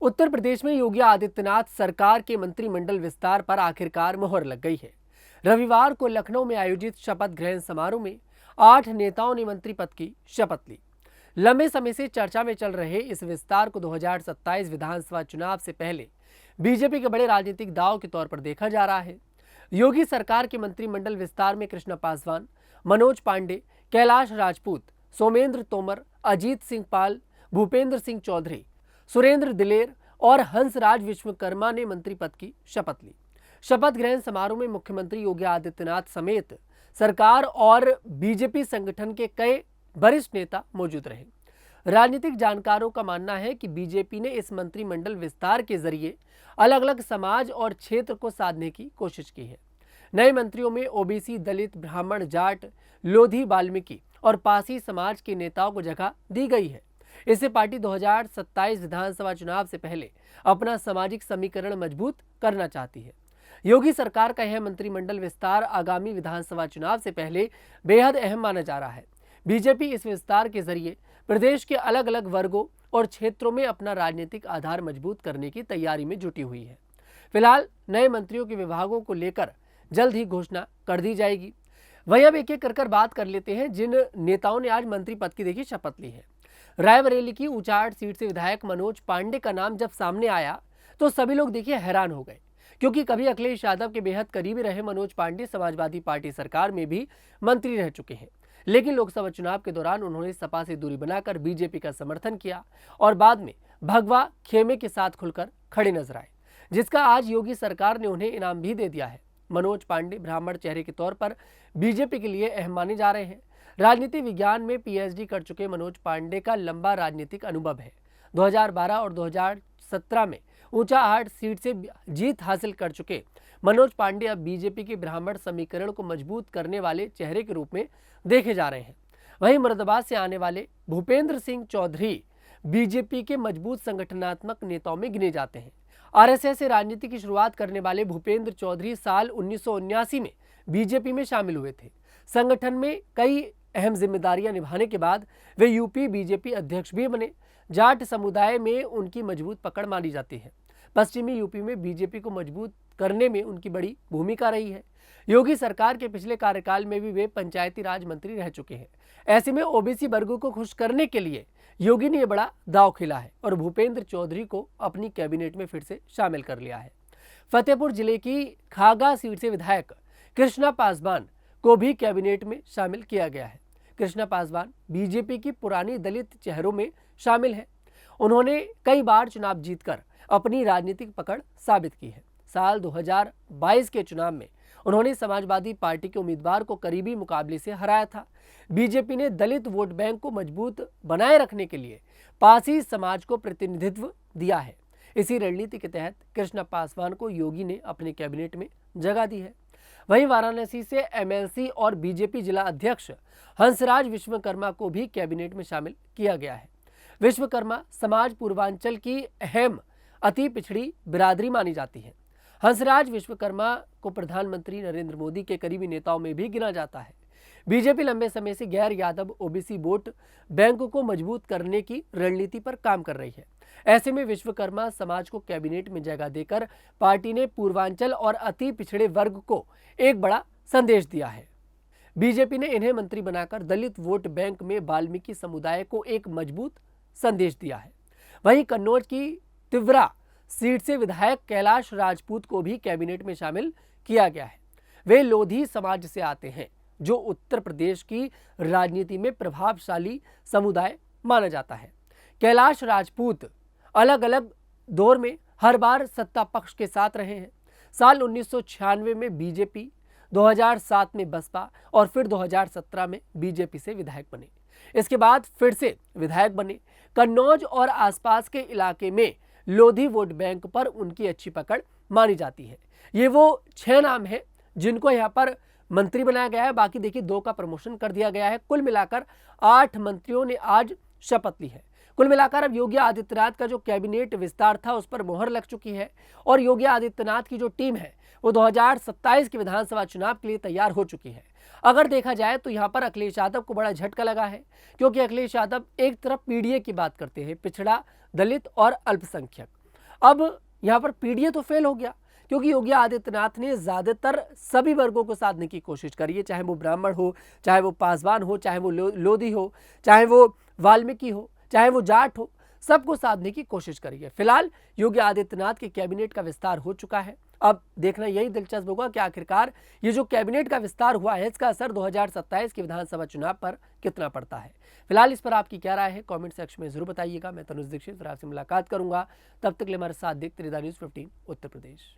उत्तर प्रदेश में योगी आदित्यनाथ सरकार के मंत्रिमंडल विस्तार पर आखिरकार मुहर लग गई है। रविवार को लखनऊ में आयोजित शपथ ग्रहण समारोह में 8 नेताओं ने मंत्री पद की शपथ ली। लंबे समय से चर्चा में चल रहे इस विस्तार को 2027 विधानसभा चुनाव से पहले बीजेपी के बड़े राजनीतिक दांव के तौर पर देखा जा रहा है। योगी सरकार के मंत्रिमंडल विस्तार में कृष्णा पासवान, मनोज पांडे, कैलाश राजपूत, सोमेंद्र तोमर, अजीत सिंह पाल, भूपेंद्र सिंह चौधरी, सुरेंद्र दिलेर और हंसराज विश्वकर्मा ने मंत्री पद की शपथ ली। शपथ ग्रहण समारोह में मुख्यमंत्री योगी आदित्यनाथ समेत सरकार और बीजेपी संगठन के कई वरिष्ठ नेता मौजूद रहे। राजनीतिक जानकारों का मानना है कि बीजेपी ने इस मंत्रिमंडल विस्तार के जरिए अलग अलग समाज और क्षेत्र को साधने की कोशिश की है। नए मंत्रियों में ओबीसी, दलित, ब्राह्मण, जाट, लोधी, वाल्मीकि और पासी समाज के नेताओं को जगह दी गई है। इससे पार्टी 2027 विधानसभा चुनाव से पहले अपना सामाजिक समीकरण मजबूत करना चाहती है। योगी सरकार का यह मंत्रिमंडल विस्तार आगामी विधानसभा चुनाव से पहले बेहद अहम माना जा रहा है। बीजेपी इस विस्तार के जरिए प्रदेश के अलग अलग वर्गों और क्षेत्रों में अपना राजनीतिक आधार मजबूत करने की तैयारी में जुटी हुई है। फिलहाल नए मंत्रियों के विभागों को लेकर जल्द ही घोषणा कर दी जाएगी। वहीं अब एक एक कर बात कर लेते हैं जिन नेताओं ने आज मंत्री पद की देखी शपथ ली है। रायबरेली की ऊंचाहाट सीट से विधायक मनोज पांडे का नाम जब सामने आया तो सभी लोग देखिए हैरान हो गए, क्योंकि कभी अखिलेश यादव के बेहद करीबी रहे मनोज पांडे समाजवादी पार्टी सरकार में भी मंत्री रह चुके हैं। लेकिन लोकसभा चुनाव के दौरान उन्होंने सपा से दूरी बनाकर बीजेपी का समर्थन किया और बाद में भगवा खेमे के साथ खुलकर खड़े नजर आए, जिसका आज योगी सरकार ने उन्हें इनाम भी दे दिया है। मनोज पांडे ब्राह्मण चेहरे के तौर पर बीजेपी के लिए अहम माने जा रहे हैं। राजनीति विज्ञान में पीएचडी कर चुके मनोज पांडे का लंबा राजनीतिक अनुभव है। 2012 और 2017 में ऊंचाहाट सीट से जीत हासिल कर चुके मनोज पांडे अब बीजेपी के ब्राह्मण समीकरण को मजबूत करने वाले चेहरे के रूप में देखे जा रहे हैं। वहीं मुरादाबाद से आने वाले भूपेंद्र सिंह चौधरी बीजेपी के मजबूत संगठनात्मक नेताओं में गिने जाते हैं। आरएसएस से राजनीति की शुरुआत करने वाले भूपेंद्र चौधरी साल 1979 में बीजेपी में शामिल हुए थे। संगठन में कई अहम जिम्मेदारियां निभाने के बाद वे यूपी बीजेपी अध्यक्ष भी बने। जाट समुदाय में उनकी मजबूत पकड़ मानी जाती है। पश्चिमी यूपी में बीजेपी को मजबूत करने में उनकी बड़ी भूमिका रही है। योगी सरकार के पिछले कार्यकाल में भी वे पंचायती राज मंत्री रह चुके हैं। ऐसे में ओबीसी वर्गों को खुश करने के लिए योगी ने यह बड़ा दांव खेला है और भूपेंद्र चौधरी को अपनी कैबिनेट में फिर से शामिल कर लिया है। फतेहपुर जिले की खागा सीट से विधायक कृष्णा पासवान को भी कैबिनेट में शामिल किया गया है। कृष्णा पासवान बीजेपी की पुरानी दलित चेहरों में शामिल है। उन्होंने कई बार चुनाव जीतकर अपनी राजनीतिक पकड़ साबित की है। साल 2022 के चुनाव में उन्होंने समाजवादी पार्टी के उम्मीदवार को करीबी मुकाबले से हराया था। बीजेपी ने दलित वोट बैंक को मजबूत बनाए रखने के लिए पासी समाज को प्रतिनिधित्व दिया है। इसी रणनीति के तहत कृष्णा पासवान को योगी ने अपने कैबिनेट में जगह दी है। वहीं वाराणसी से एमएलसी और बीजेपी जिला अध्यक्ष हंसराज विश्वकर्मा को भी कैबिनेट में शामिल किया गया है। विश्वकर्मा समाज पूर्वांचल की अहम अति पिछड़ी बिरादरी मानी जाती है। हंसराज विश्वकर्मा को प्रधानमंत्री नरेंद्र मोदी के करीबी नेताओं में भी गिना जाता है। बीजेपी लंबे समय से गैर यादव ओबीसी वोट बैंक को मजबूत करने की रणनीति पर काम कर रही है। ऐसे में विश्वकर्मा समाज को कैबिनेट में जगह देकर पार्टी ने पूर्वांचल और अति पिछड़े वर्ग को एक बड़ा संदेश दिया है। बीजेपी ने इन्हें मंत्री बनाकर दलित वोट बैंक में वाल्मीकि समुदाय को एक मजबूत संदेश दिया है। वहीं कन्नौज की तिवरा सीट से विधायक कैलाश राजपूत को भी कैबिनेट में शामिल किया गया है। वे लोधी समाज से आते हैं, जो उत्तर प्रदेश की राजनीति में प्रभावशाली समुदाय माना जाता है। कैलाश राजपूत अलग अलग दौर में हर बार सत्ता पक्ष के साथ रहे हैं। साल 1996 में बीजेपी, 2007 में बसपा और फिर 2017 में बीजेपी से विधायक बने। इसके बाद फिर से विधायक बने। कन्नौज और आसपास के इलाके में लोधी वोट बैंक पर उनकी अच्छी पकड़ मानी जाती है। ये वो 6 नाम हैं जिनको यहाँ पर मंत्री बनाया गया है। बाकी देखिए 2 का प्रमोशन कर दिया गया है। कुल मिलाकर 8 मंत्रियों ने आज शपथ ली है। कुल मिलाकर अब योगी आदित्यनाथ का जो कैबिनेट विस्तार था उस पर मोहर लग चुकी है और योगी आदित्यनाथ की जो टीम है वो 2027 के विधानसभा चुनाव के लिए तैयार हो चुकी है। अगर देखा जाए तो यहाँ पर अखिलेश यादव को बड़ा झटका लगा है, क्योंकि अखिलेश यादव एक तरफ पीडीए की बात करते हैं, पिछड़ा, दलित और अल्पसंख्यक, अब यहाँ पर पीडीए तो फेल हो गया, क्योंकि योगी आदित्यनाथ ने ज्यादातर सभी वर्गों को साधने की कोशिश करी है, चाहे वो ब्राह्मण हो, चाहे वो पासवान हो, चाहे वो लोधी हो, चाहे वो वाल्मीकि हो, चाहे वो जाट हो, सबको साधने की कोशिश करी है। फिलहाल योगी आदित्यनाथ के कैबिनेट का विस्तार हो चुका है। अब देखना यही दिलचस्प होगा कि आखिरकार ये जो कैबिनेट का विस्तार हुआ है, इसका असर 2027 के विधानसभा चुनाव पर कितना पड़ता है। फिलहाल इस पर आपकी क्या राय है, कमेंट सेक्शन में जरूर बताइएगा। मैं तनुज दीक्षित फिर आपसे मुलाकात करूंगा, तब तक के लिए हमारे साथ देखते रहिए न्यूज़ 15 उत्तर प्रदेश।